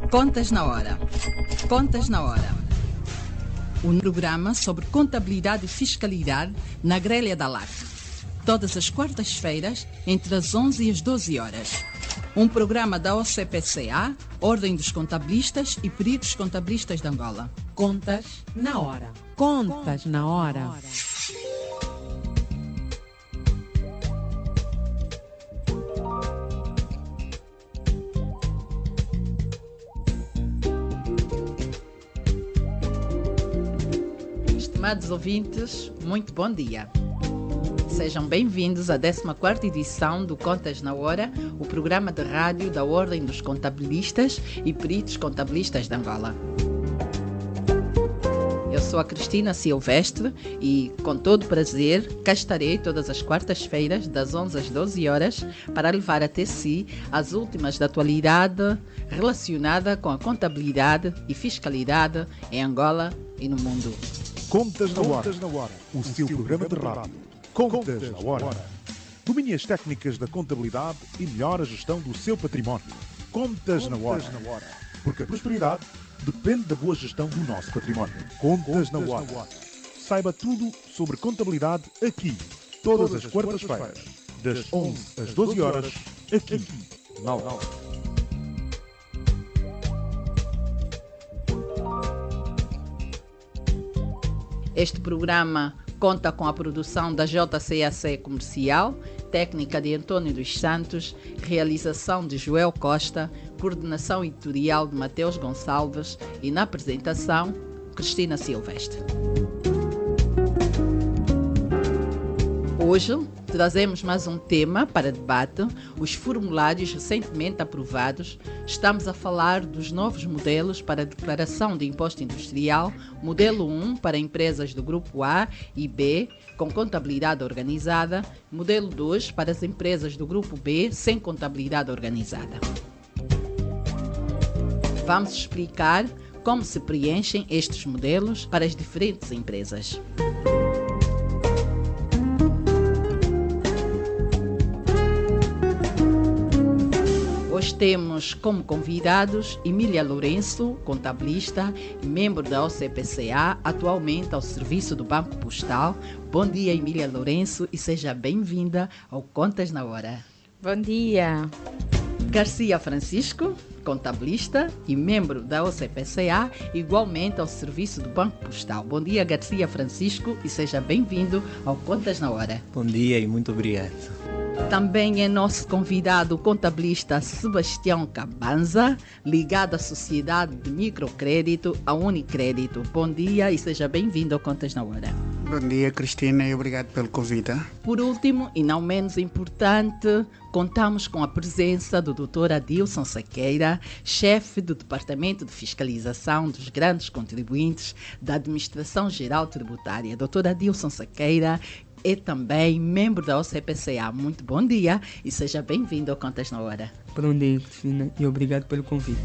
Contas na Hora. Contas na Hora. Um programa sobre contabilidade e fiscalidade na grelha da LAC. Todas as quartas-feiras, entre as 11 e as 12 horas. Um programa da OCPCA, Ordem dos Contabilistas e Peritos Contabilistas de Angola. Contas na Hora. Contas na Hora. Estimados ouvintes, muito bom dia. Sejam bem-vindos à 14ª edição do Contas na Hora, o programa de rádio da Ordem dos Contabilistas e Peritos Contabilistas de Angola. Eu sou a Cristina Silvestre e, com todo prazer, cá estarei todas as quartas-feiras, das 11 às 12 horas, para levar até si as últimas da atualidade relacionada com a contabilidade e fiscalidade em Angola e no mundo. Contas na Hora, o seu programa de rádio. Contas na Hora. Domine as técnicas da contabilidade e melhore a gestão do seu património. Contas na Hora. Porque a prosperidade depende da boa gestão do nosso património. Contas na Hora. Saiba tudo sobre contabilidade aqui, todas as quartas-feiras, das 11 às 12 horas, aqui, na Hora. Este programa conta com a produção da JCAC Comercial, técnica de António dos Santos, realização de Joel Costa, coordenação editorial de Mateus Gonçalves e na apresentação, Cristina Silvestre. Hoje trazemos mais um tema para debate, os formulários recentemente aprovados. Estamos a falar dos novos modelos para a declaração de imposto industrial, modelo 1 para empresas do grupo A e B com contabilidade organizada, modelo 2 para as empresas do grupo B sem contabilidade organizada. Vamos explicar como se preenchem estes modelos para as diferentes empresas. Hoje temos como convidados Emília Lourenço, contabilista e membro da OCPCA, atualmente ao serviço do Banco Postal. Bom dia, Emília Lourenço, e seja bem-vinda ao Contas na Hora. Bom dia. Garcia Francisco, contabilista e membro da OCPCA, igualmente ao serviço do Banco Postal. Bom dia, Garcia Francisco, e seja bem-vindo ao Contas na Hora. Bom dia e muito obrigado. Também é nosso convidado o contabilista Sebastião Cabanza, ligado à Sociedade de Microcrédito, a Unicrédito. Bom dia e seja bem-vindo ao Contas na Hora. Bom dia, Cristina, e obrigado pelo convite. Por último, e não menos importante, contamos com a presença do Dr. Adilson Sequeira, chefe do Departamento de Fiscalização dos Grandes Contribuintes da Administração Geral Tributária. Dr. Adilson Sequeira é também membro da OCPCA. Muito bom dia e seja bem-vindo ao Contas na Hora. Bom dia, Cristina, e obrigado pelo convite.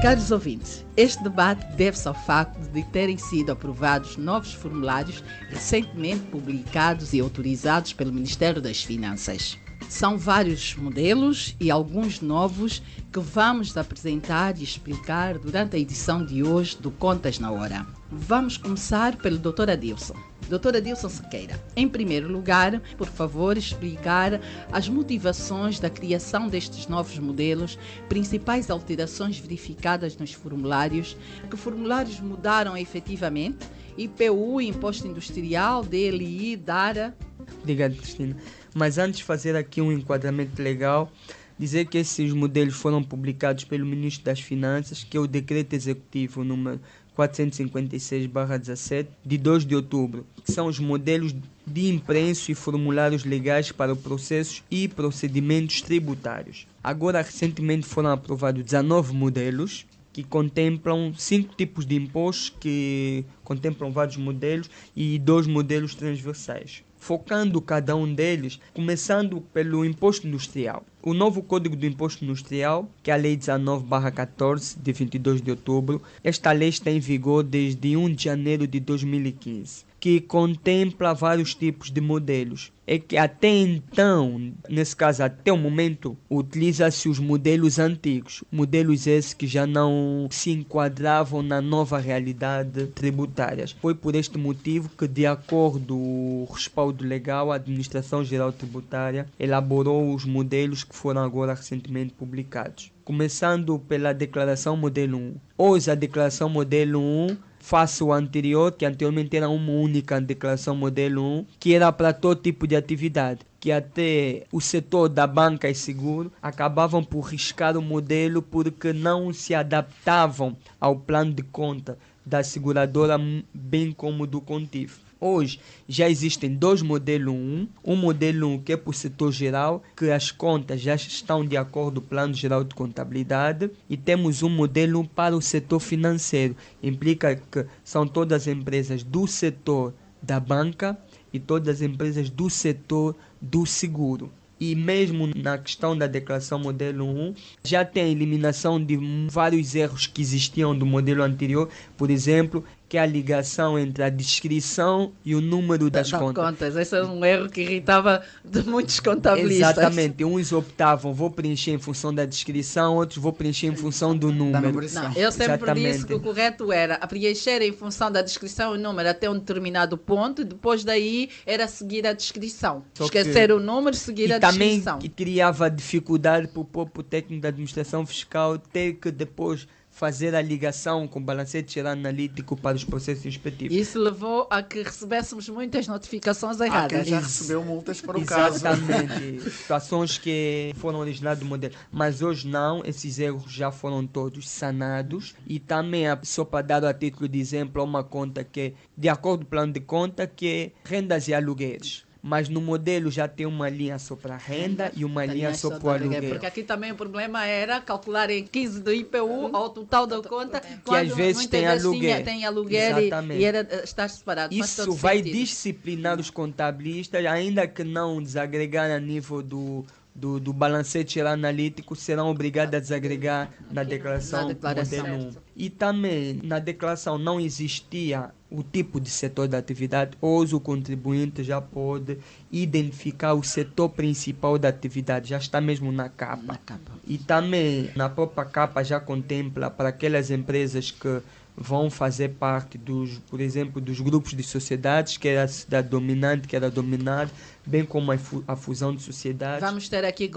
Caros ouvintes, este debate deve-se ao facto de terem sido aprovados novos formulários recentemente publicados e autorizados pelo Ministério das Finanças. São vários modelos e alguns novos que vamos apresentar e explicar durante a edição de hoje do Contas na Hora. Vamos começar pelo Dr. Adilson. Dr. Adilson Sequeira, em primeiro lugar, por favor, explicar as motivações da criação destes novos modelos, principais alterações verificadas nos formulários, que formulários mudaram efetivamente, IPU, Imposto Industrial, DLI, DARA. Obrigado, Cristina. Mas antes de fazer aqui um enquadramento legal, dizer que esses modelos foram publicados pelo Ministro das Finanças, que é o Decreto Executivo número 456/17, de 2 de outubro, que são os modelos de impresso e formulários legais para processos e procedimentos tributários. Agora, recentemente foram aprovados 19 modelos, que contemplam 5 tipos de impostos, que contemplam vários modelos e 2 modelos transversais. Focando cada um deles, começando pelo imposto industrial. O novo Código do Imposto Industrial, que é a Lei 19/14, de 22 de outubro, esta lei está em vigor desde 1 de janeiro de 2015. que contempla vários tipos de modelos. É que até então, nesse caso, até o momento, utiliza-se os modelos antigos. Modelos esses que já não se enquadravam na nova realidade tributária. Foi por este motivo que, de acordo com o respaldo legal, a Administração Geral Tributária elaborou os modelos que foram agora recentemente publicados. Começando pela Declaração Modelo 1. Hoje, a Declaração Modelo 1 face ao anterior, que anteriormente era uma única declaração modelo 1, que era para todo tipo de atividade, que até o setor da banca e seguro acabavam por riscar o modelo porque não se adaptavam ao plano de conta da seguradora, bem como do contínuo. Hoje já existem dois modelos 1, um modelo 1 que é para o setor geral, que as contas já estão de acordo com o plano geral de contabilidade, e temos um modelo 1 para o setor financeiro, implica que são todas as empresas do setor da banca e todas as empresas do setor do seguro. E mesmo na questão da declaração modelo 1, já tem a eliminação de vários erros que existiam do modelo anterior, por exemplo, que é a ligação entre a descrição e o número das contas. Esse é um erro que irritava de muitos contabilistas. Exatamente. Uns optavam, vou preencher em função da descrição, outros vou preencher em função do número. Não, eu sempre disse que o correto era preencher em função da descrição e o número até um determinado ponto, e depois daí era seguir a descrição. Esquecer o número, seguir a descrição. E também que criava dificuldade para o próprio técnico da administração fiscal ter que depois fazer a ligação com o balancete geral analítico para os processos respectivos. Isso levou a que recebêssemos muitas notificações erradas. Quem já recebeu multas por o caso. Exatamente. Situações que foram originadas do modelo. Mas hoje não, esses erros já foram todos sanados. E também, só para dar a título de exemplo, uma conta que, de acordo com o plano de conta, que é rendas e alugueres. Mas no modelo já tem uma linha só para renda e uma linha só para o aluguel. Porque aqui também o problema era calcular em 15 do IPU ao total da conta, que às vezes tem aluguel. Tem aluguel e era estar separado. Isso vai disciplinar os contabilistas, ainda que não desagregar a nível do balancete geral analítico, serão obrigados a desagregar na declaração modelo 1. E também na declaração não existia o tipo de setor da atividade. Hoje o contribuinte já pode identificar o setor principal da atividade, já está mesmo na capa. E também na própria capa já contempla para aquelas empresas que vão fazer parte por exemplo, dos grupos de sociedades, que era a sociedade dominante, que era dominada, bem como a fusão de sociedades. Vamos ter aqui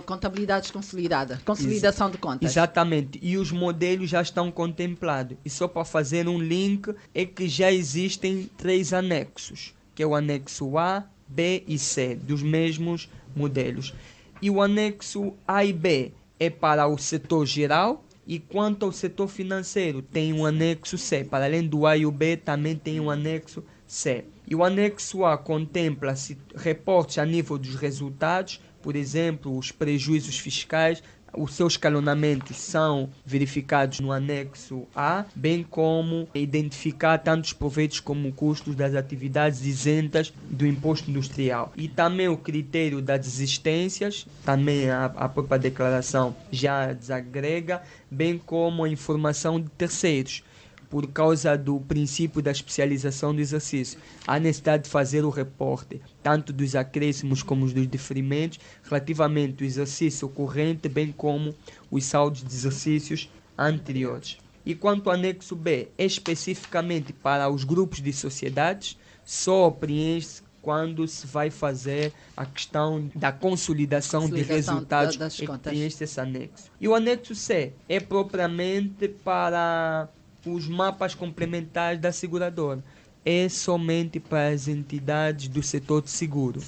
contabilidade consolidada, consolidação de contas. Exatamente, e os modelos já estão contemplados. E só para fazer um link, é que já existem 3 anexos, que é o anexo A, B e C, dos mesmos modelos. E o anexo A e B é para o setor geral. E quanto ao setor financeiro, tem um anexo C. Para além do A e o B, também tem um anexo C. E o anexo A contempla-se reportes a nível dos resultados, por exemplo, os prejuízos fiscais. Os seus escalonamentos são verificados no anexo A, bem como identificar tanto os proveitos como custos das atividades isentas do imposto industrial. E também o critério das existências, também a própria declaração já desagrega, bem como a informação de terceiros. Por causa do princípio da especialização do exercício, há necessidade de fazer o reporte tanto dos acréscimos como dos diferimentos relativamente ao exercício corrente, bem como os saldos de exercícios anteriores. E quanto ao anexo B, especificamente para os grupos de sociedades, só preenche quando se vai fazer a questão da consolidação de resultados, preenche esse anexo. E o anexo C é propriamente para os mapas complementares da seguradora. É somente para as entidades do setor de seguro.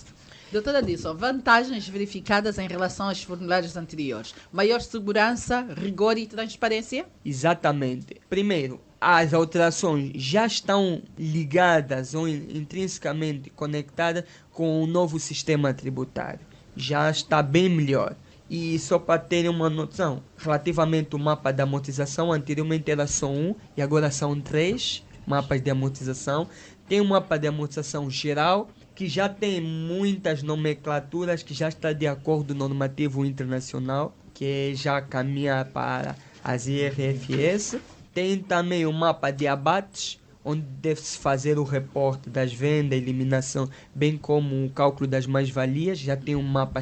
Doutora Dilson, vantagens verificadas em relação aos formulários anteriores. Maior segurança, rigor e transparência? Exatamente. Primeiro, as alterações já estão ligadas ou intrinsecamente conectadas com o novo sistema tributário. Já está bem melhor. E só para terem uma noção, relativamente ao mapa de amortização, anteriormente era só 1 e agora são 3 mapas de amortização. Tem um mapa de amortização geral, que já tem muitas nomenclaturas, que já está de acordo normativo internacional, que já caminha para as IRFS. Tem também o mapa de abates, onde deve-se fazer o reporte das vendas, eliminação, bem como o cálculo das mais-valias. Já tem um mapa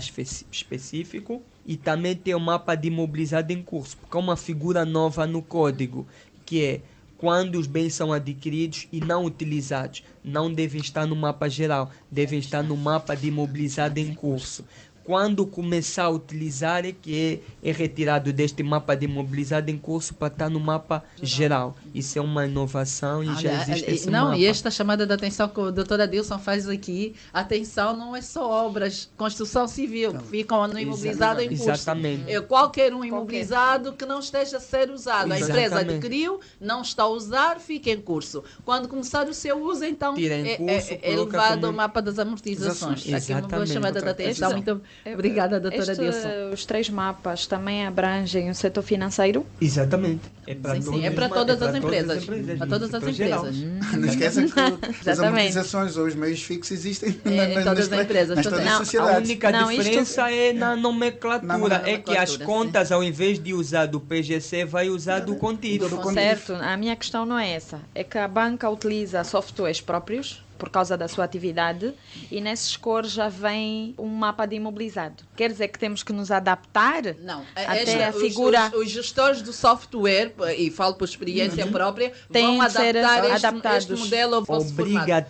específico e também tem um mapa de imobilizado em curso, porque é uma figura nova no código, que é quando os bens são adquiridos e não utilizados. Não devem estar no mapa geral, devem estar no mapa de imobilizado em curso. Quando começar a utilizar é que é retirado deste mapa de imobilizado em curso para estar no mapa geral. Isso é uma inovação e já existe esse mapa. E esta chamada de atenção que o doutor Adilson faz aqui, atenção não é só obras, construção civil, que ficam no imobilizado em curso. Exatamente. É qualquer um imobilizado que não esteja a ser usado. Exatamente. A empresa adquiriu, não está a usar, fica em curso. Quando começar o seu uso, então Tira em curso, é coloca levado como- ao mapa das amortizações. Aqui uma boa Exatamente. chamada de atenção. Muito obrigada, doutora Adilson. Os 3 mapas também abrangem o setor financeiro? Exatamente. É para Sim, todos é para os todas ma- as é empresas. Para todas as empresas. Não esqueça que as Exatamente. amortizações ou os meios fixos existem Em todas as empresas nas também. todas as Não, A sociedades. única Não, diferença é na nomenclatura. Na É que as nomenclatura, contas, ao invés de usar do PGC, vai usar do contínuo. Certo, a minha questão não é essa. É que a banca utiliza softwares próprios por causa da sua atividade e nesses cores já vem um mapa de imobilizado. Quer dizer que temos que nos adaptar? Não, Até a figura- os gestores do software, e falo por experiência própria, Têm vão de ser adaptar adaptados. este modelo ao vosso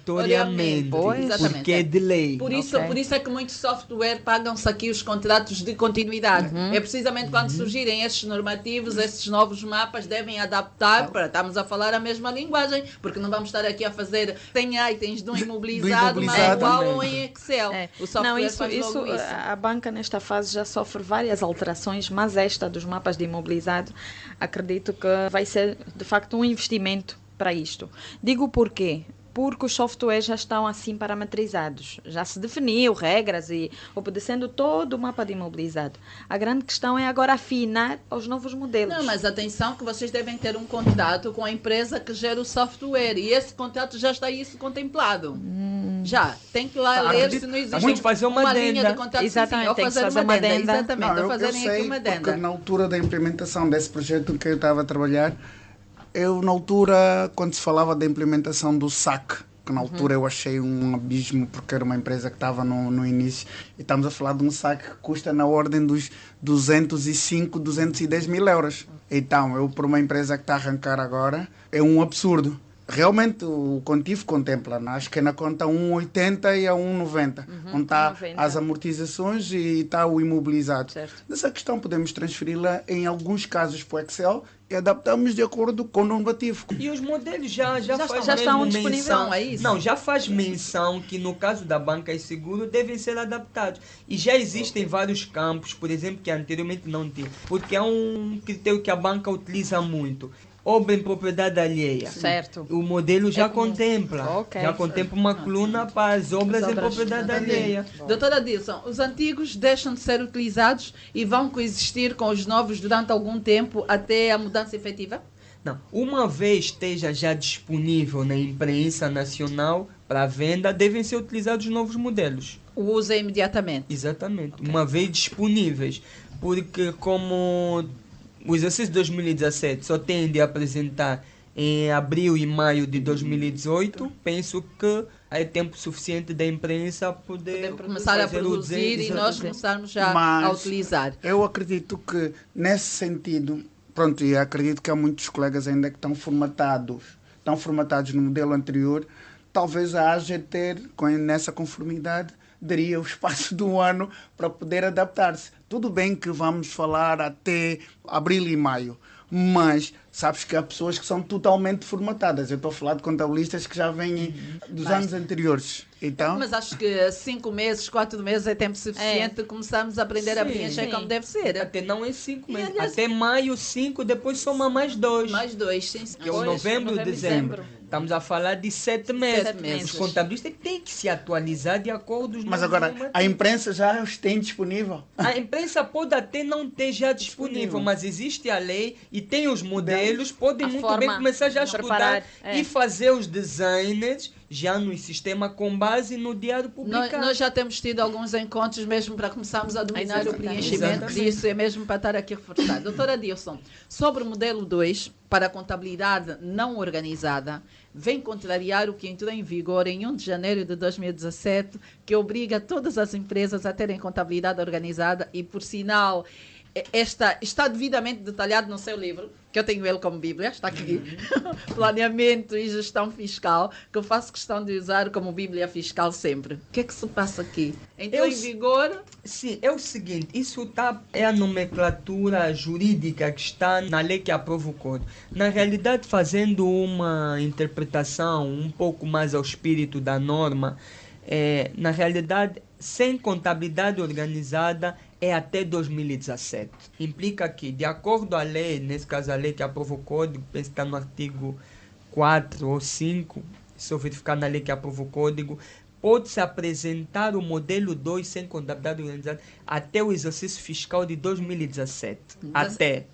Obrigatoriamente. formato. Exatamente. Porque é de lei. Por isso, Ok. por isso é que muitos software pagam-se aqui os contratos de continuidade. É precisamente quando surgirem estes normativos, esses novos mapas devem adaptar para estarmos a falar a mesma linguagem, porque não vamos estar aqui a fazer 100 itens de um imobilizado, mas imobilizado. igual ou em Excel. É. O software Não, isso, faz logo isso. a banca nesta fase já sofre várias alterações, mas esta dos mapas de imobilizado, acredito que vai ser de facto um investimento para isto. Digo porquê? Porque os softwares já estão assim parametrizados. Já se definiu regras e obedecendo todo o mapa de imobilizado. A grande questão é agora afinar aos novos modelos. Não, mas atenção que vocês devem ter um contrato com a empresa que gera o software e esse contrato já está isso contemplado. Já. Tem que lá ler se não existe Tem que fazer uma linha adenda. de contrato. Exatamente, ou tem que fazer fazer uma uma adenda. adenda. Exatamente, Não, ou eu fazerem aqui sei, uma porque adenda. na altura da implementação desse projeto que eu estava a trabalhar, eu na altura, quando se falava da implementação do SAC, que na altura eu achei um abismo, porque era uma empresa que estava no início, e estamos a falar de um SAC que custa na ordem dos 205, 210 mil euros. Então, eu por uma empresa que está a arrancar agora, é um absurdo. Realmente o Contif contempla, né? Acho que é na conta 1,80 e a 1,90, onde está 1,90. as amortizações e está o imobilizado. Certo. Nessa questão podemos transferi-la em alguns casos para o Excel e adaptamos de acordo com o normativo. E os modelos já faz estão mesmo disponíveis, menção. é isso? Não, já faz menção que no caso da banca e seguro devem ser adaptados. E já existem vários campos, por exemplo, que anteriormente não tinha. Porque é um critério que a banca utiliza muito. Obra em propriedade alheia. Certo. O modelo já comum. contempla. Ok. Já contempla uma coluna para as obras em propriedade alheia. Doutora Dilson, os antigos deixam de ser utilizados e vão coexistir com os novos durante algum tempo até a mudança efetiva? Não, uma vez esteja já disponível na imprensa nacional para venda, devem ser utilizados os novos modelos. O uso é imediatamente. Exatamente. Uma vez disponíveis. Porque como o exercício de 2017 só tem de apresentar em abril e maio de 2018, penso que é tempo suficiente da imprensa poder Começar a fazer o produzir e desenho. nós começarmos já Mas a utilizar. Eu acredito que nesse sentido, pronto, e acredito que há muitos colegas ainda que estão formatados no modelo anterior, talvez a AGT, nessa conformidade, daria o espaço de um ano para poder adaptar-se. Tudo bem que vamos falar até abril e maio, mas sabes que há pessoas que são totalmente formatadas. Eu estou a falar de contabilistas que já vêm dos anos anteriores. Então, Mas acho que 5 meses, 4 meses é tempo suficiente de começarmos a aprender a Sim. preencher Sim. como deve ser. Até não é 5 meses. aliás- Até maio, 5, depois soma mais 2. Mais 2, sim. Que é o novembro e dezembro. Estamos a falar de 7 meses. 7 meses. Os contabilistas têm que se atualizar de acordo com os mas novos agora, normativos. a imprensa já os tem disponível. A imprensa pode até não ter já disponível, mas existe a lei e tem os modelos modelos, podem a muito forma bem começar já a de preparar, estudar e fazer os designs já no sistema com base no diário publicado. Nós já temos tido alguns encontros mesmo para começarmos a dominar o Exatamente. preenchimento Exatamente. disso, é mesmo para estar aqui a reforçar. Doutora Dilson, sobre o modelo 2, para a contabilidade não organizada, vem contrariar o que entrou em vigor em 1 de janeiro de 2017, que obriga todas as empresas a terem contabilidade organizada e, por sinal, está devidamente detalhado no seu livro, que eu tenho ele como Bíblia, está aqui, Planeamento e Gestão Fiscal, que eu faço questão de usar como Bíblia Fiscal sempre. O que é que se passa aqui? Entrou em vigor? Sim, é o seguinte, isso é a nomenclatura jurídica que está na lei que aprova o código. Na realidade, fazendo uma interpretação um pouco mais ao espírito da norma, na realidade, sem contabilidade organizada, é até 2017. Implica que, de acordo à lei, nesse caso a lei que aprova o código, penso que está no artigo 4 ou 5, se eu verificar na lei que aprova o código, pode-se apresentar o modelo 2 sem contabilidade organizada até o exercício fiscal de 2017. Até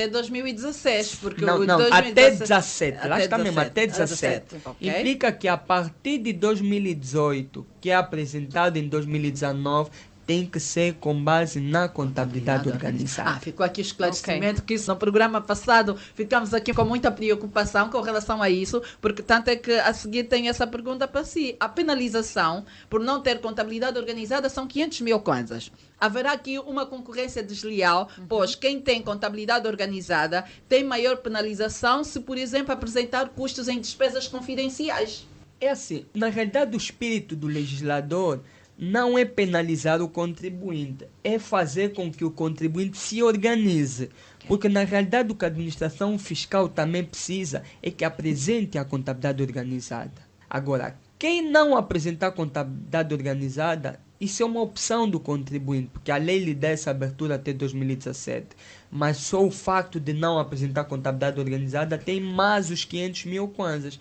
2016, porque não, o não, 2017, até 17. Lá está mesmo, até 17. Okay. Implica que a partir de 2018, que é apresentado em 2019, tem que ser com base na contabilidade organizada. Ficou aqui o esclarecimento, que isso no programa passado ficamos aqui com muita preocupação com relação a isso, porque tanto é que a seguir tem essa pergunta para si. A penalização por não ter contabilidade organizada são 500 mil kwanzas. Haverá aqui uma concorrência desleal, pois quem tem contabilidade organizada tem maior penalização se, por exemplo, apresentar custos em despesas confidenciais. É assim, na realidade o espírito do legislador não é penalizar o contribuinte, é fazer com que o contribuinte se organize. Porque, na realidade, o que a administração fiscal também precisa é que apresente a contabilidade organizada. Agora, quem não apresentar a contabilidade organizada, isso é uma opção do contribuinte, porque a lei lhe dá essa abertura até 2017. Mas só o facto de não apresentar a contabilidade organizada tem mais os 500 mil kwanzas.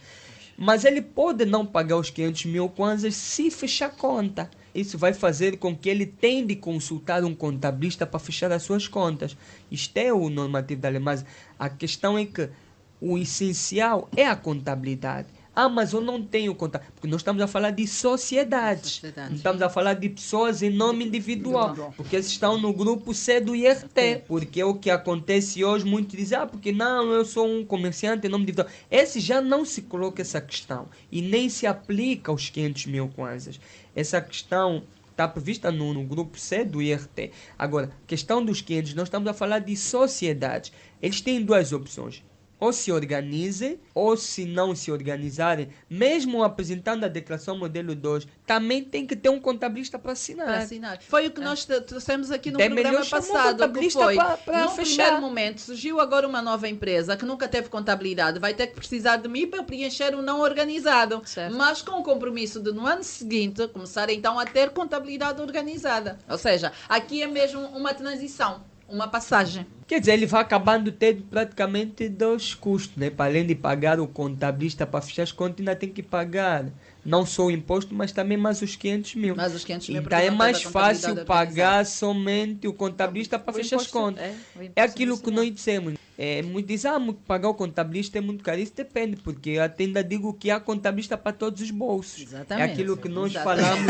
Mas ele pode não pagar os 500 mil kwanzas se fechar conta. Isso vai fazer com que ele tenha de consultar um contabilista para fechar as suas contas. Isto é o normativo da lei, mas a questão é que o essencial é a contabilidade. Mas eu não tenho contabilidade. Porque nós estamos a falar de sociedades. Não estamos a falar de pessoas em nome individual. Porque eles estão no grupo C do IRT. Porque é o que acontece hoje. Muitos dizem, porque não, eu sou um comerciante em nome individual. Esse já não se coloca essa questão. E nem se aplica aos 500 mil kwanzas. Essa questão está prevista no grupo C do IRT. Agora, questão dos 500, nós estamos a falar de sociedades. Eles têm duas opções. Ou se organizem, ou se não se organizarem, mesmo apresentando a declaração modelo 2, também tem que ter um contabilista para assinar. Foi o que nós trouxemos aqui no É programa melhor chamar passado. um contabilista que foi, para no fechar. primeiro momento, surgiu agora uma nova empresa que nunca teve contabilidade, vai ter que precisar de mim para preencher o não organizado. Certo. Mas com o compromisso de, no ano seguinte, começar então a ter contabilidade organizada. Ou seja, aqui é mesmo uma transição, uma passagem. Quer dizer, ele vai acabando tendo praticamente dois custos, né? Para além de pagar o contabilista para fechar as contas, ainda tem que pagar não só o imposto, mas também mais os 500 mil. Mas os 500 mil Então é mais fácil pagar somente o contabilista para fechar as contas. É aquilo que nós dissemos. Muitos dizem, pagar o contabilista é muito caro. Isso depende, porque eu até ainda digo que há contabilista para todos os bolsos. Exatamente. É aquilo que nós falamos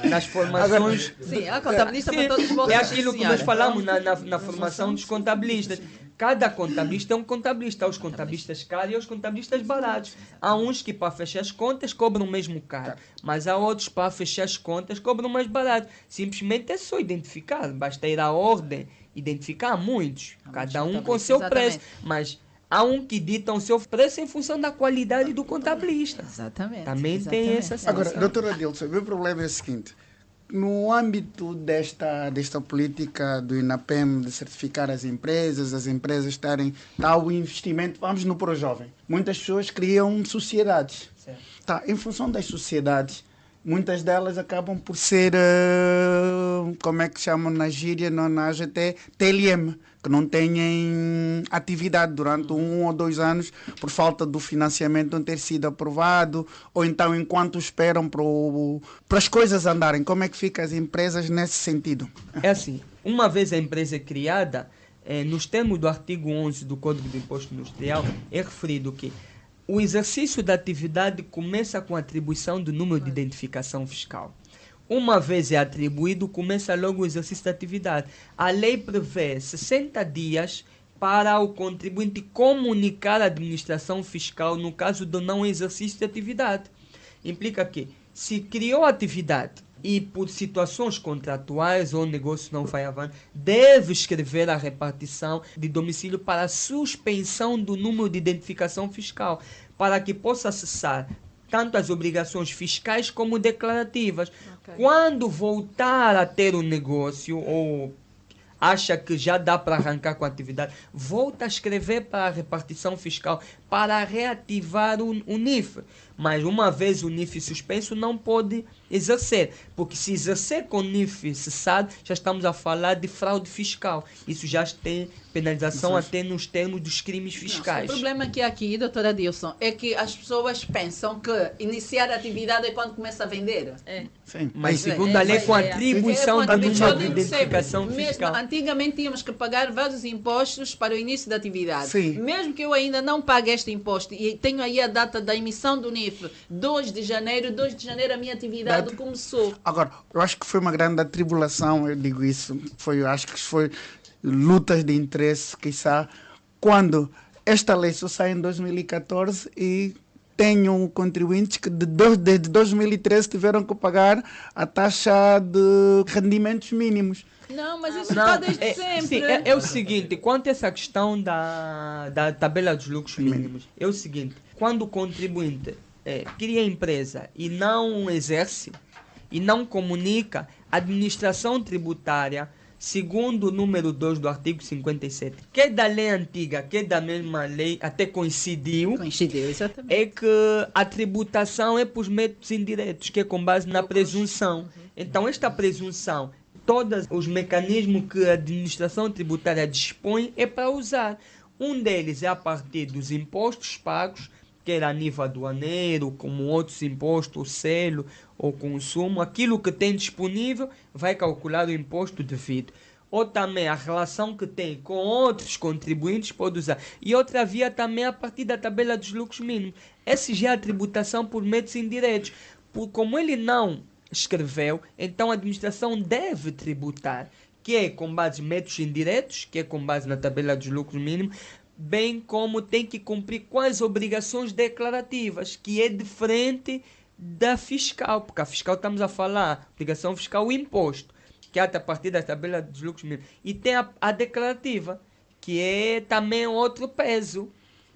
nas formações. Sim, há contabilista para todos os bolsos. É aquilo que senhora. nós falamos na formação dos contabilistas. Cada contabilista é um contabilista. Há os contabilistas caros e os contabilistas baratos. Há uns que para fechar as contas cobram o mesmo caro, mas há outros para fechar as contas cobram mais barato. Simplesmente é só identificar. Basta ir à ordem, identificar muitos. Cada um com seu preço. Mas há um que dita o seu preço em função da qualidade do contabilista. Exatamente. Também tem essa situação. Agora, doutora Dilson, o meu problema é o seguinte. No âmbito desta política do INAPEM de certificar as empresas estarem tal investimento, vamos no ProJovem. Muitas pessoas criam sociedades. Em função das sociedades, muitas delas acabam por ser, como é que chamam na gíria, na AGT, TLM, que não têm atividade durante 1 ou 2 anos por falta do financiamento não ter sido aprovado, ou então enquanto esperam para as coisas andarem. Como é que ficam as empresas nesse sentido? É assim, uma vez a empresa é criada, nos termos do artigo 11 do Código do Imposto Industrial, é referido que o exercício da atividade começa com a atribuição do número de identificação fiscal. Uma vez é atribuído, começa logo o exercício da atividade. A lei prevê 60 dias para o contribuinte comunicar à administração fiscal no caso do não exercício de atividade. Implica que, se criou atividade e por situações contratuais ou o negócio não vai avante, deve escrever a repartição de domicílio para a suspensão do número de identificação fiscal, para que possa acessar tanto as obrigações fiscais como declarativas. Okay. Quando voltar a ter um negócio ou acha que já dá para arrancar com a atividade, volta a escrever para a repartição fiscal para reativar o NIF. Mas uma vez o NIF suspenso, não pode exercer. Porque se exercer com o NIF cessado, já estamos a falar de fraude fiscal. Isso já tem penalização até nos termos dos crimes fiscais. O problema que aqui, doutora Dilson, é que as pessoas pensam que iniciar a atividade é quando começa a vender. Sim. Mas segundo a lei, com a atribuição do número de identificação fiscal. Antigamente tínhamos que pagar vários impostos para o início da atividade. Sim. Mesmo que eu ainda não pague este imposto e tenho aí a data da emissão do NIF, 2 de janeiro a minha atividade começou. Agora, eu acho que foi uma grande atribulação, eu digo isso, eu acho que foi lutas de interesse, quiçá, quando esta lei só sai em 2014 e tenho contribuintes que desde 2013 tiveram que pagar a taxa de rendimentos mínimos. Não, mas isso está desde sempre. Sim, é o seguinte, quanto a essa questão da tabela dos lucros mínimos, é o seguinte, quando o contribuinte cria empresa e não exerce, e não comunica, a administração tributária, segundo o número 2 do artigo 57, que é da lei antiga, que é da mesma lei, até coincidiu, exatamente, é que a tributação é por métodos indiretos, que é com base na presunção. Então, esta presunção, todos os mecanismos que a administração tributária dispõe é para usar. Um deles é a partir dos impostos pagos, quer a nível aduaneiro, como outros impostos, o selo ou consumo, aquilo que tem disponível vai calcular o imposto devido. Ou também a relação que tem com outros contribuintes pode usar. E outra via também a partir da tabela dos lucros mínimos. Essa já é a tributação por métodos indiretos. Como ele não escreveu, então a administração deve tributar, que é com base em métodos indiretos, que é com base na tabela dos lucros mínimos, bem como tem que cumprir com as obrigações declarativas, que é diferente da fiscal, porque a fiscal estamos a falar, obrigação fiscal, o imposto, que é a partir da tabela dos lucros mínimos, e tem a declarativa, que é também outro peso,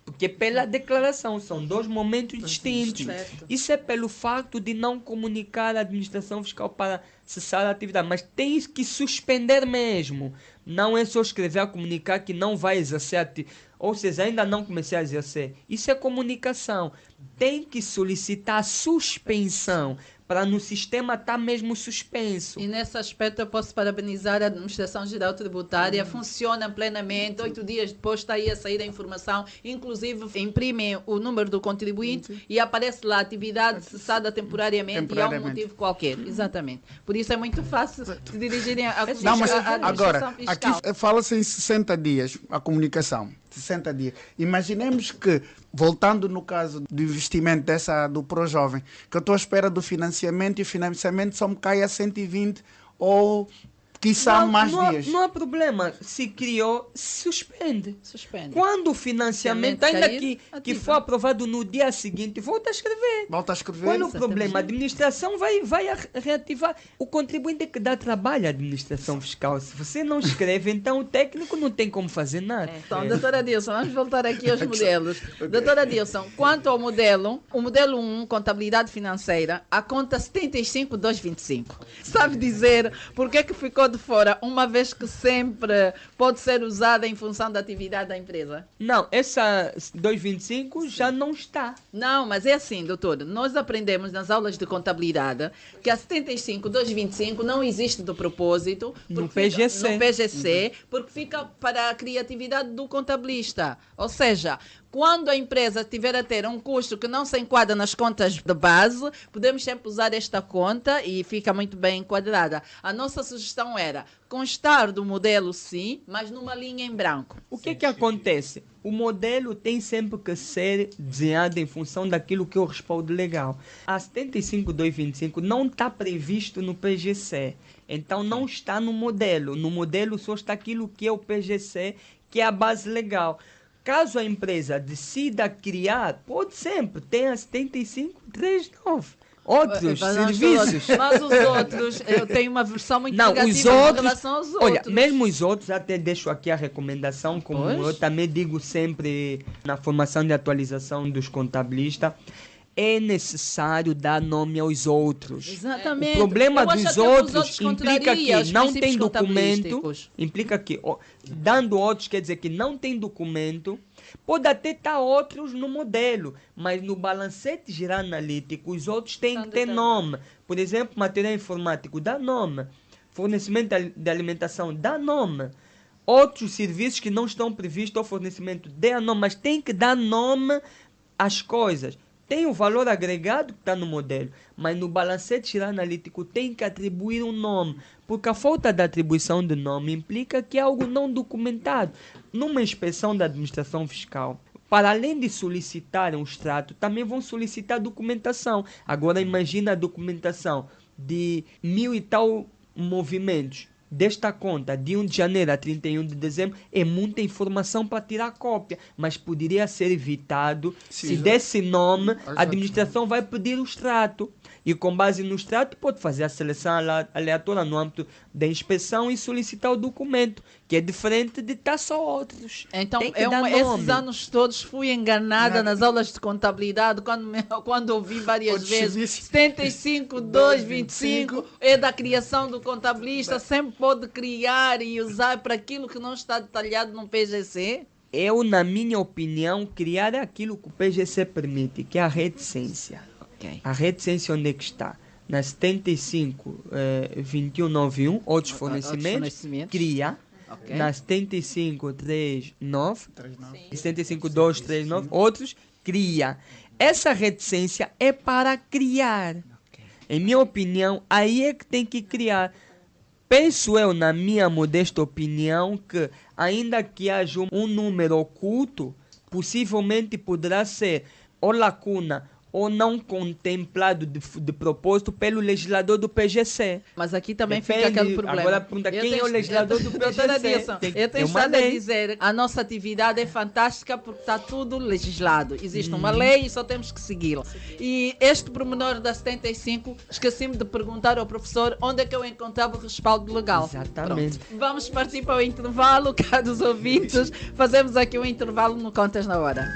porque pela declaração são 2 momentos distintos. Certo. Isso é pelo facto de não comunicar à administração fiscal para cessar a atividade, mas tem que suspender mesmo. Não é só escrever a comunicar que não vai exercer a atividade, ou seja, ainda não comecei a exercer. Isso é comunicação. Tem que solicitar a suspensão para no sistema estar mesmo suspenso. E nesse aspecto eu posso parabenizar a Administração Geral Tributária, funciona plenamente, 8 dias depois está aí a sair a informação, inclusive imprimem o número do contribuinte e aparece lá a atividade cessada temporariamente e há um motivo qualquer. Exatamente. Por isso é muito fácil se dirigirem à Não, mas administração agora, fiscal. aqui fala-se em 60 dias a comunicação. 60 dias. Imaginemos que, voltando no caso do investimento do ProJovem, que eu estou à espera do financiamento e o financiamento só me cai a 120 ou quiçá mais dias. Não há problema. Se criou, suspende. Suspende. Quando o financiamento, ainda que ativa. for aprovado no dia seguinte, volta a escrever. Volta a escrever. Qual é o problema? A administração vai reativar. O contribuinte é que dá trabalho à administração fiscal. Se você não escreve, então o técnico não tem como fazer nada. Então, doutora Dilson, vamos voltar aqui aos modelos. Doutora Dilson, quanto ao modelo, o modelo 1, contabilidade financeira, a conta 75225. Sabe dizer por que ficou de fora, uma vez que sempre pode ser usada em função da atividade da empresa? Não, essa 225 já não está. Não, mas é assim, doutor. Nós aprendemos nas aulas de contabilidade que a 75225 não existe do propósito No PGC. porque fica para a criatividade do contabilista. Ou seja, Quando a empresa tiver a ter um custo que não se enquadra nas contas de base, podemos sempre usar esta conta e fica muito bem enquadrada. A nossa sugestão era constar do modelo, sim, mas numa linha em branco. O que é que acontece? O modelo tem sempre que ser desenhado em função daquilo que é o respaldo legal. A 75.225 não está previsto no PGC, então não está no modelo. No modelo só está aquilo que é o PGC, que é a base legal. Caso a empresa decida criar, pode sempre, tem a 75.339. Outros serviços. Mas os outros, eu tenho uma versão muito negativa os outros, em relação aos outros. Olha, mesmo os outros, até deixo aqui a recomendação, como Pois. eu também digo sempre na formação de atualização dos contabilistas, é necessário dar nome aos outros. Exatamente. O problema Eu acho dos até que os outros implica contraria que os não tem princípios documento, contabilísticos. implica que, dando outros, quer dizer que não tem documento, pode até estar outros no modelo, mas no balancete geral analítico, os outros têm que ter nome. Por exemplo, material informático, dá nome. Fornecimento de alimentação, dá nome. Outros serviços que não estão previstos ao fornecimento, dê nome, mas tem que dar nome às coisas. Tem o valor agregado que está no modelo, mas no balancete geral analítico tem que atribuir um nome, porque a falta de atribuição de nome implica que é algo não documentado. Numa inspeção da administração fiscal, para além de solicitar um extrato, também vão solicitar documentação. Agora imagina a documentação de 1000 e tal movimentos desta conta, de 1 de janeiro a 31 de dezembro, é muita informação para tirar cópia, mas poderia ser evitado se desse nome, a administração vai pedir o extrato. E com base no extrato pode fazer a seleção aleatória no âmbito da inspeção e solicitar o documento, que é diferente de estar só outros. Então, Tem que dar esses nome. anos todos fui enganada nas aulas de contabilidade quando ouvi várias vezes 75.225 é da criação do contabilista, sempre pode criar e usar para aquilo que não está detalhado no PGC. Eu, na minha opinião, criar aquilo que o PGC permite, que é a reticência. Okay. A reticência onde é que está? Na 75.2191, outros fornecimentos, cria. Okay. Na 75.39 e 75.239, outros, cria. Essa reticência é para criar. Em minha opinião, aí é que tem que criar. Penso eu, na minha modesta opinião, que ainda que haja um número oculto, possivelmente poderá ser ou lacuna ou não contemplado de propósito pelo legislador do PGC. Mas aqui também Depende, fica aquele problema. Agora pergunta quem é o legislador do PGC. Eu tenho estado a dizer, a nossa atividade é fantástica porque está tudo legislado. Existe uma lei e só temos que segui-la. E este pormenor da 75, esqueci-me de perguntar ao professor onde é que eu encontrava o respaldo legal. Exatamente. Pronto. Vamos partir para o intervalo, caros ouvintes. Fazemos aqui um intervalo no Contas na Hora.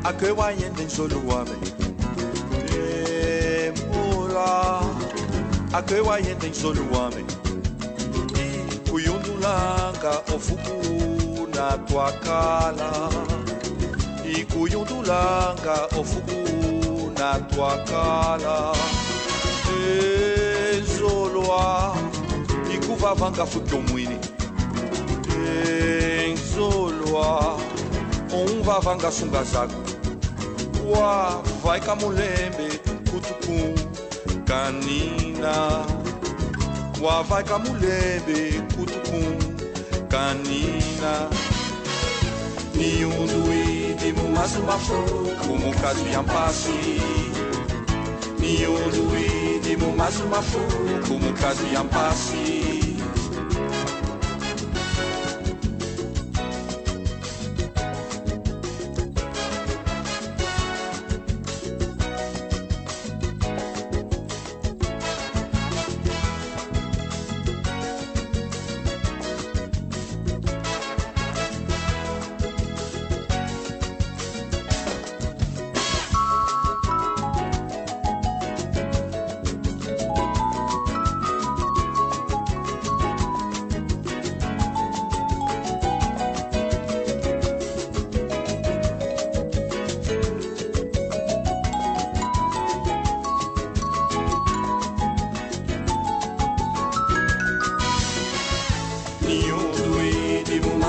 Ake wayende nsolo wame Mula Ake wayende nsolo wame Ikuyundulanga ofuku na twakala Ikuyundulanga ofuku na twakala Nzolwa Ikuvavanga futo mwini Nzolwa Vavanga sunga zako Wa vai kamulembe kutukum kanina Wa vai kamulembe kutukum kanina Niundu de mumazumafo Como caso yampasi Niundu de mumazumafo Como caso yampasi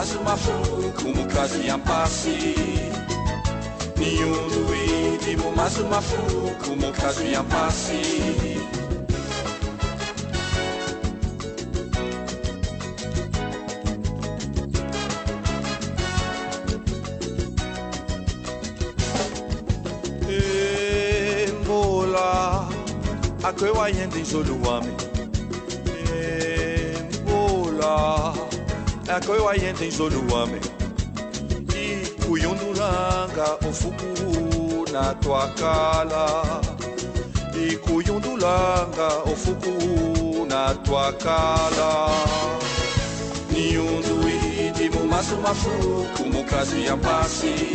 mas uma flor como caso em passe. Nenhum do íntimo, mas uma flor como caso em passe. Embola, a que eu ainda em Zoluame. Embola, a que eu ainda em Zoluame. E Cuyundulanga, o fuku na tua cala. E Cuyundulanga, o fuku na tua cala. Nenhum do íntimo, mas uma flor como caso em passe.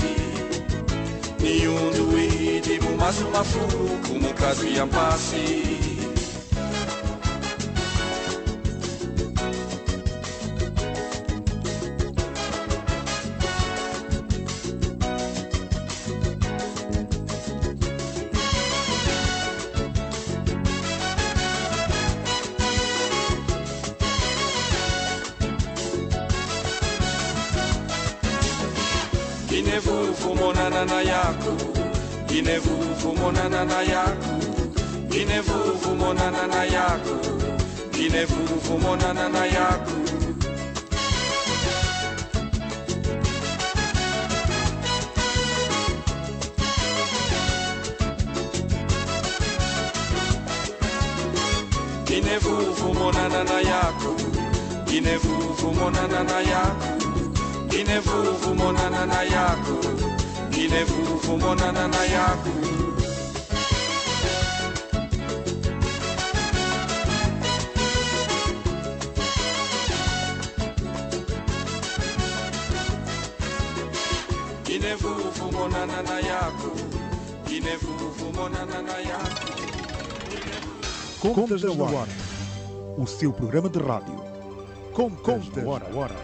Nenhum do íntimo, mas uma flor como caso em passe. Inevuvu monana na yako, inevuvu monana na yako, inevuvu monana na yako, inevuvu monana na yako. Inevuvu monana na yako, inevuvu monana na yako. Inevuvu monana na yako, inevuvu monana na yako. Inevuvu monana na yako, inevuvu monana na yako. Contas na Hora, o seu programa de rádio. Contas na Hora.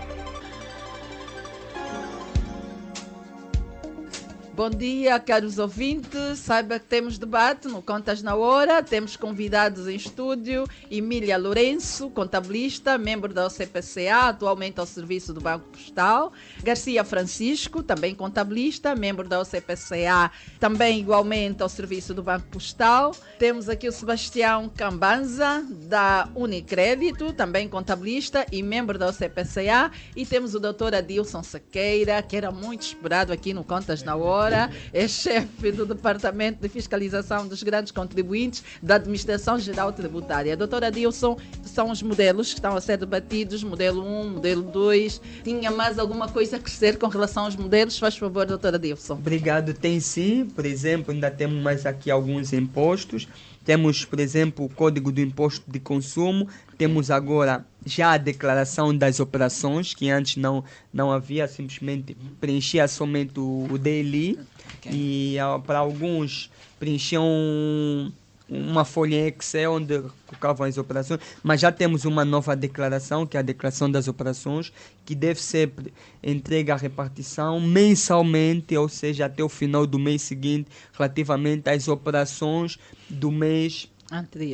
Bom dia, caros ouvintes. Saiba que temos debate no Contas na Hora. Temos convidados em estúdio. Emília Lourenço, contabilista, membro da OCPCA, atualmente ao serviço do Banco Postal. Garcia Francisco, também contabilista, membro da OCPCA, também igualmente ao serviço do Banco Postal. Temos aqui o Sebastião Cambanza, da Unicrédito, também contabilista e membro da OCPCA. E temos o Dr. Adilson Sequeira, que era muito esperado aqui no Contas na Hora. É chefe do Departamento de Fiscalização dos Grandes Contribuintes da Administração Geral Tributária. Doutora Adilson, são os modelos que estão a ser debatidos, modelo 1, modelo 2. Tinha mais alguma coisa a crescer com relação aos modelos? Faz favor, doutora Adilson. Obrigado, tem sim. Por exemplo, ainda temos mais aqui alguns impostos. Temos, por exemplo, o Código do Imposto de Consumo. Temos agora já a declaração das operações, que antes não havia, simplesmente preenchia somente o DLI. Okay. E para alguns preenchiam uma folha em Excel onde colocavam as operações, mas já temos uma nova declaração, que é a declaração das operações, que deve ser entregue à repartição mensalmente, ou seja, até o final do mês seguinte, relativamente às operações do mês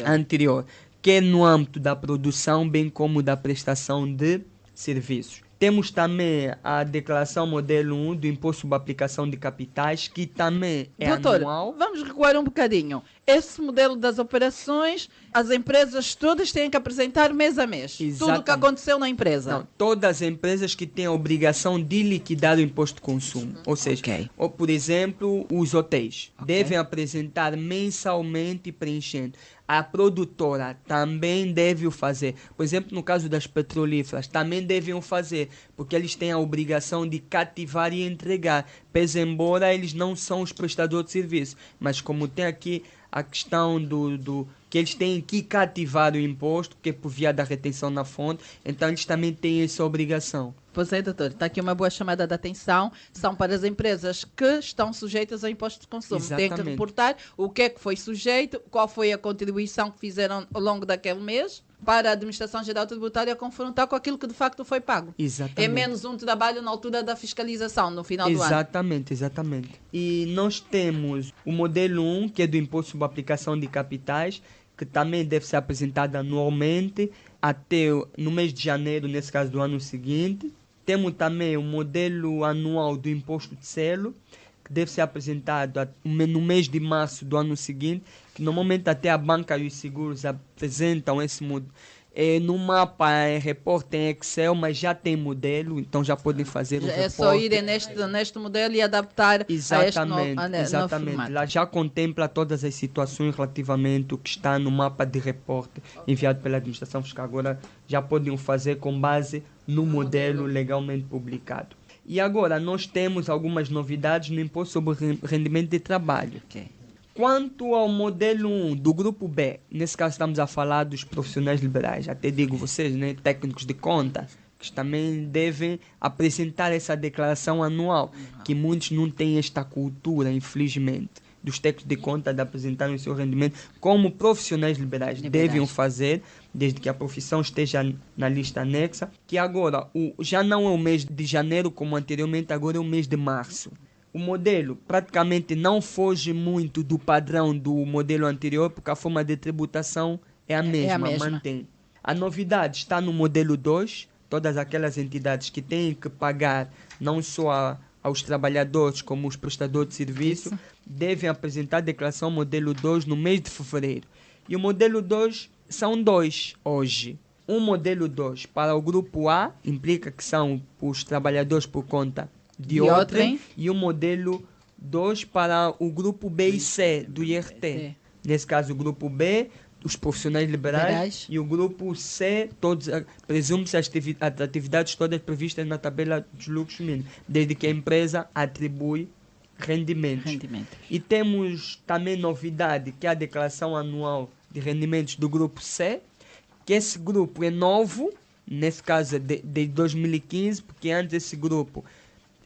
anterior, quer no âmbito da produção, bem como da prestação de serviços. Temos também a declaração modelo 1 do Imposto sobre Aplicação de Capitais, que também é anual. Vamos recuar um bocadinho. Esse modelo das operações, as empresas todas têm que apresentar mês a mês. Exatamente. Tudo o que aconteceu na empresa. Não, todas as empresas que têm a obrigação de liquidar o imposto de consumo. Ou seja, ou, por exemplo, os hotéis devem apresentar mensalmente preenchendo. A produtora também deve o fazer. Por exemplo, no caso das petrolíferas, também devem o fazer, porque eles têm a obrigação de cativar e entregar, pese embora eles não são os prestadores de serviço. Mas como tem aqui a questão do que eles têm que cativar o imposto, que é por via da retenção na fonte, então eles também têm essa obrigação. Pois é, doutor, está aqui uma boa chamada de atenção. São para as empresas que estão sujeitas ao imposto de consumo. Exatamente. Têm que reportar o que é que foi sujeito, qual foi a contribuição que fizeram ao longo daquele mês, para a Administração Geral Tributária confrontar com aquilo que de facto foi pago. Exatamente. É menos um trabalho na altura da fiscalização, no final do ano. Exatamente. E nós temos o modelo 1, que é do Imposto sobre Aplicação de Capitais, que também deve ser apresentado anualmente até no mês de janeiro, nesse caso do ano seguinte. Temos também o modelo anual do imposto de selo, que deve ser apresentado no mês de março do ano seguinte, que normalmente até a banca e os seguros apresentam esse modelo. No mapa reporta em Excel, mas já tem modelo, então já podem fazer o reporte. É só irem neste modelo e adaptar exatamente, a este exatamente. Lá já contempla todas as situações relativamente ao que está no mapa de reporte enviado pela administração fiscal. Agora já podem fazer com base no modelo legalmente publicado. E agora nós temos algumas novidades no imposto sobre rendimento de trabalho. Okay. Quanto ao modelo 1 do grupo B, nesse caso estamos a falar dos profissionais liberais, até digo vocês, né, técnicos de conta, que também devem apresentar essa declaração anual, que muitos não têm esta cultura, infelizmente, dos técnicos de conta de apresentarem o seu rendimento como profissionais liberais. Devem fazer, desde que a profissão esteja na lista anexa, que agora já não é o mês de janeiro como anteriormente, agora é o mês de março. O modelo praticamente não foge muito do padrão do modelo anterior, porque a forma de tributação é a mesma. Mantém. A novidade está no modelo 2, todas aquelas entidades que têm que pagar não só aos trabalhadores como os prestadores de serviço, devem apresentar a declaração modelo 2 no mês de fevereiro. E o modelo 2 são 2 hoje. Um modelo 2 para o grupo A, implica que são os trabalhadores por conta de outrem, e o modelo 2 para o grupo B e C do IRT. Nesse caso, o grupo B, os profissionais liberais, e o grupo C, presume-se as atividades todas previstas na tabela dos lucros mínimos, desde que a empresa atribui rendimentos. E temos também novidade, que é a declaração anual de rendimentos do grupo C, que esse grupo é novo, nesse caso de 2015, porque antes esse grupo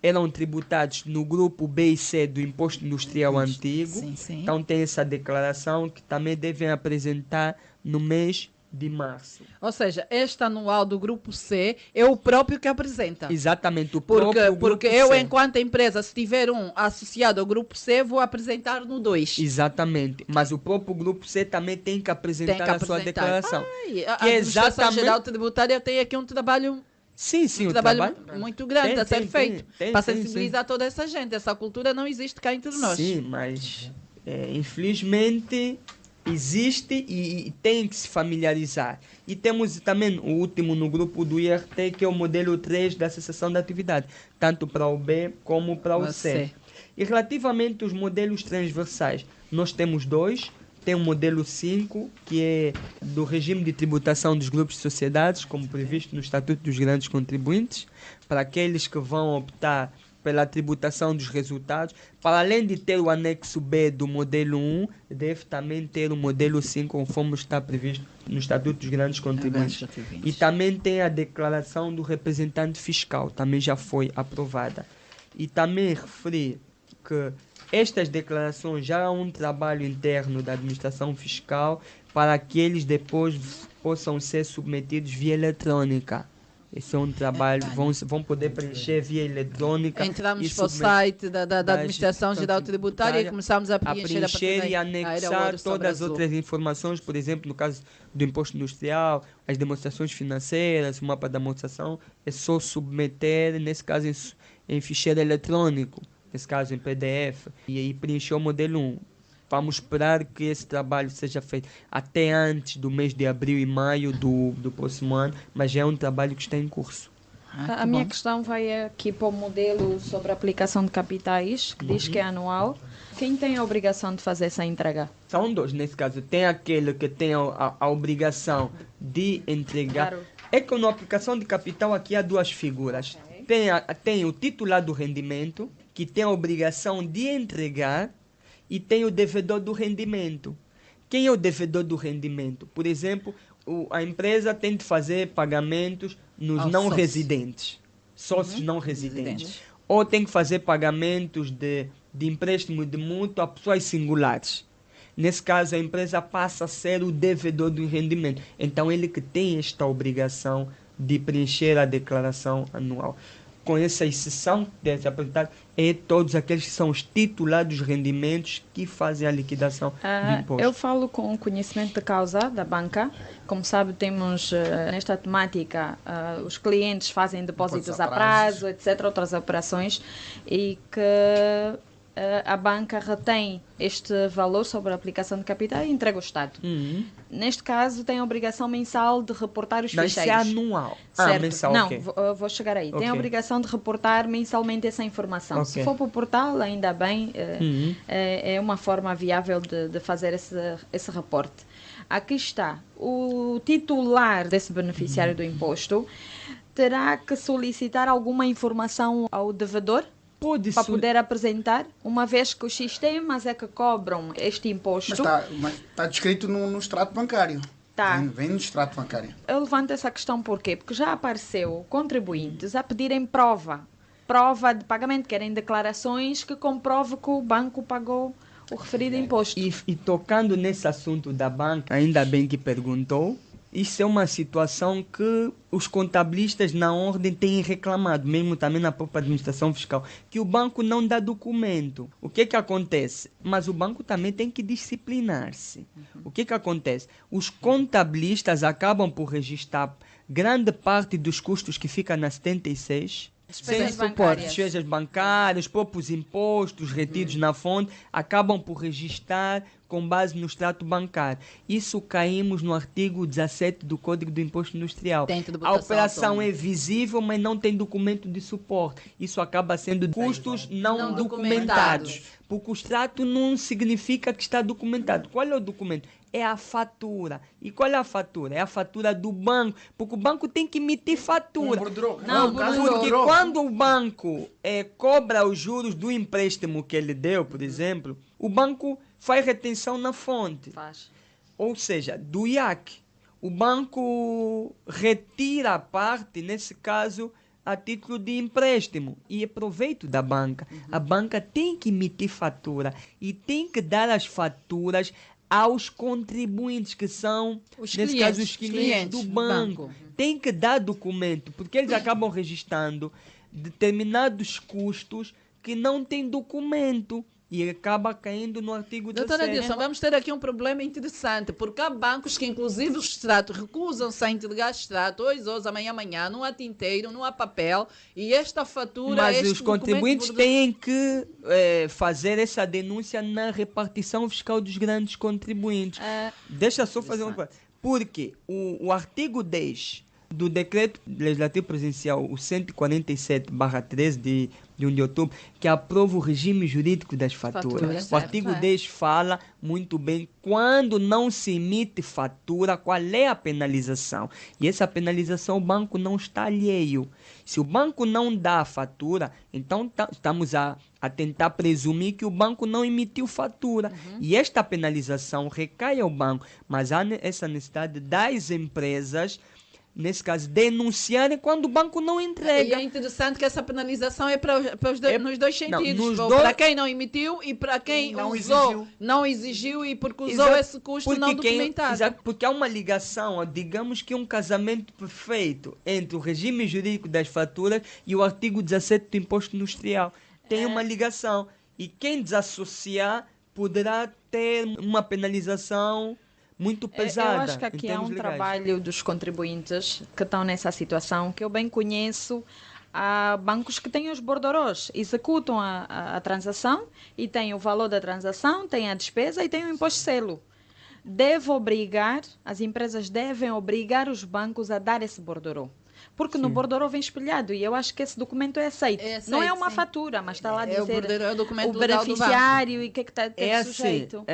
eram tributados no grupo B e C do imposto industrial antigo. Então tem essa declaração que também devem apresentar no mês de março. Ou seja, este anual do grupo C é o próprio que apresenta. Exatamente, porque eu, C. enquanto empresa, se tiver um associado ao grupo C, vou apresentar no 2. Exatamente, mas o próprio grupo C também tem que apresentar a sua declaração. A Administração Geral Tributária tem aqui um trabalho... Sim, um trabalho muito grande a ser feito para sensibilizar toda essa gente. Essa cultura não existe cá entre nós. Sim, mas infelizmente existe e tem que se familiarizar. E temos também o último no grupo do IRT, que é o modelo 3 da cessação da atividade, tanto para o B como para o C. E relativamente aos modelos transversais, nós temos 2. Tem o modelo 5, que é do regime de tributação dos grupos de sociedades, como previsto no Estatuto dos Grandes Contribuintes, para aqueles que vão optar pela tributação dos resultados. Para além de ter o anexo B do modelo 1, deve também ter o modelo 5, conforme está previsto no Estatuto dos Grandes Contribuintes. E também tem a declaração do representante fiscal, também já foi aprovada. E também referir que estas declarações já há um trabalho interno da administração fiscal para que eles depois possam ser submetidos via eletrônica. Esse é um trabalho, vão poder preencher via eletrônica. Entramos para o site da Administração Geral Tributária e começamos a preencher e anexar todas as outras informações, por exemplo, no caso do imposto industrial, as demonstrações financeiras, o mapa da amortização, é só submeter, nesse caso, em ficheiro eletrônico. Nesse caso em PDF, e aí preencheu o modelo 1. Vamos esperar que esse trabalho seja feito até antes do mês de abril e maio do próximo ano, mas já é um trabalho que está em curso. A minha questão vai aqui para o modelo sobre a aplicação de capitais, que diz que é anual. Quem tem a obrigação de fazer essa entrega? São 2, nesse caso. Tem aquele que tem a obrigação de entregar. Claro. É que na aplicação de capital aqui há 2 figuras. Tem o titular do rendimento, que tem a obrigação de entregar, e tem o devedor do rendimento. Quem é o devedor do rendimento? Por exemplo, a empresa tem de fazer pagamentos nos não residentes, sócios não residentes. Ou tem que fazer pagamentos de empréstimo de mútuo a pessoas singulares. Nesse caso, a empresa passa a ser o devedor do rendimento. Então, ele que tem esta obrigação de preencher a declaração anual. com essa exceção que deve ser apresentada, é todos aqueles que são os titulares dos rendimentos que fazem a liquidação do imposto. Eu falo com conhecimento de causa da banca. Como sabe, temos nesta temática, os clientes fazem depósitos a prazo, etc., outras operações, e que a banca retém este valor sobre a aplicação de capital e entrega ao Estado. Neste caso, tem a obrigação mensal de reportar os ficheiros. Isso é anual. Certo. Mensal, não, okay. vou chegar aí. Okay. Tem a obrigação de reportar mensalmente essa informação. Okay. Se for para o portal, ainda bem, é uma forma viável de fazer esse reporte. Aqui está. O titular desse beneficiário do imposto terá que solicitar alguma informação ao devedor para poder apresentar, uma vez que os sistemas é que cobram este imposto. Mas está descrito no extrato bancário. Tá. Vem no extrato bancário. Eu levanto essa questão por quê? Porque já apareceu contribuintes a pedirem prova de pagamento, querem declarações que comprovem que o banco pagou o referido imposto. E tocando nesse assunto da banca, ainda bem que perguntou, isso é uma situação que os contabilistas na ordem têm reclamado, mesmo também na própria administração fiscal, que o banco não dá documento. O que acontece? Mas o banco também tem que disciplinar-se. O que acontece? Os contabilistas acabam por registrar grande parte dos custos que ficam na 76, sem suporte, despesas bancárias, próprios impostos retidos na fonte, acabam por registrar com base no extrato bancário. Isso caímos no artigo 17 do Código do Imposto Industrial. A operação é visível, mas não tem documento de suporte. Isso acaba sendo custos não documentados. Porque o extrato não significa que está documentado. Qual é o documento? É a fatura. E qual é a fatura? É a fatura do banco. Porque o banco tem que emitir fatura. Porque quando o banco cobra os juros do empréstimo que ele deu, por exemplo, o banco faz retenção na fonte. Ou seja, do IAC. O banco retira a parte, nesse caso, a título de empréstimo. E é proveito da banca. A banca tem que emitir fatura e tem que dar as faturas aos contribuintes, que são, nesse caso, os clientes do banco. Tem que dar documento, porque eles acabam registrando determinados custos que não têm documento. E acaba caindo no artigo 17. Doutora Dilson, vamos ter aqui um problema interessante, porque há bancos que, inclusive, os extratos recusam-se a entregar extrato hoje, amanhã, não há tinteiro, não há papel, e esta fatura... Mas os contribuintes têm que fazer essa denúncia na repartição fiscal dos grandes contribuintes. Deixa só fazer uma coisa. Porque o artigo 10 do Decreto Legislativo Presidencial, o 147/13 de 1 de outubro, que aprova o regime jurídico das faturas. O artigo 10 fala muito bem quando não se emite fatura, qual é a penalização. E essa penalização o banco não está alheio. Se o banco não dá a fatura, então estamos a tentar presumir que o banco não emitiu fatura. E esta penalização recai ao banco. Mas há essa necessidade das empresas, nesse caso, denunciarem quando o banco não entrega. E é interessante que essa penalização é nos dois sentidos. Não, para quem não emitiu e para quem não exigiu e porque usou esse custo não documentado. Porque há uma ligação, digamos que um casamento perfeito entre o regime jurídico das faturas e o artigo 17 do Imposto Industrial. Tem uma ligação. E quem desassociar poderá ter uma penalização muito pesada. Eu acho que aqui há um trabalho dos contribuintes que estão nessa situação, que eu bem conheço. Há bancos que têm os borderôs, executam a transação e têm o valor da transação, têm a despesa e têm o imposto selo. As empresas devem obrigar os bancos a dar esse borderô. Porque no borderô vem espelhado e eu acho que esse documento é aceito. Não é uma fatura, mas está lá a dizer o beneficiário e o que está sujeito.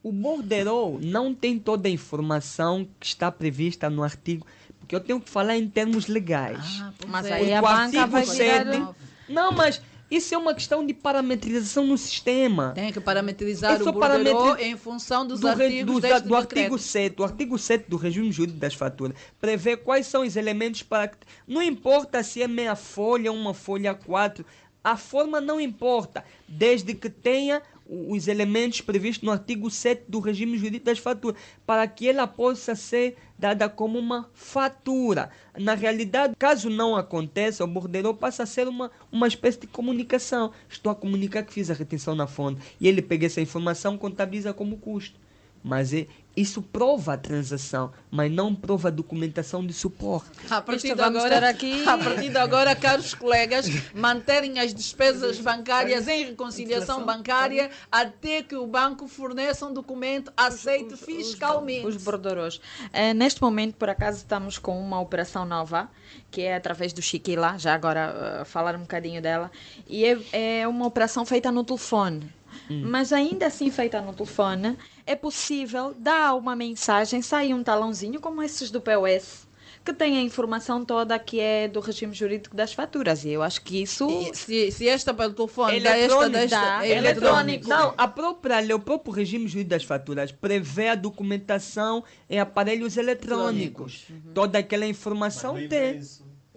O borderô não tem toda a informação que está prevista no artigo, porque eu tenho que falar em termos legais. Mas aí a banca vai virar... Não, mas isso é uma questão de parametrização no sistema. Tem que parametrizar o borderô em função dos artigos do artigo 7. O artigo 7 do regime jurídico das faturas prevê quais são os elementos para... Não importa se é meia folha ou uma folha 4, a forma não importa, desde que tenha os elementos previstos no artigo 7 do regime jurídico das faturas, para que ela possa ser dada como uma fatura. Na realidade, caso não aconteça, o borderô passa a ser uma espécie de comunicação. Estou a comunicar que fiz a retenção na fonte e ele pega essa informação, contabiliza como custo. Mas isso prova a transação, mas não prova a documentação de suporte. A partir de agora, caros colegas, manterem as despesas bancárias em reconciliação bancária até que o banco forneça um documento aceito fiscalmente. Os borderos. Neste momento, por acaso, estamos com uma operação nova, que é através do Chiquila, já agora falar um bocadinho dela, e é uma operação feita no telefone. Mas ainda assim feita no telefone, é possível dar uma mensagem, sair um talãozinho como esses do POS, que tem a informação toda que é do regime jurídico das faturas. E eu acho que isso... Se esta pelo telefone eletrônico. Não, o próprio regime jurídico das faturas prevê a documentação em aparelhos eletrônicos. Toda aquela informação tem.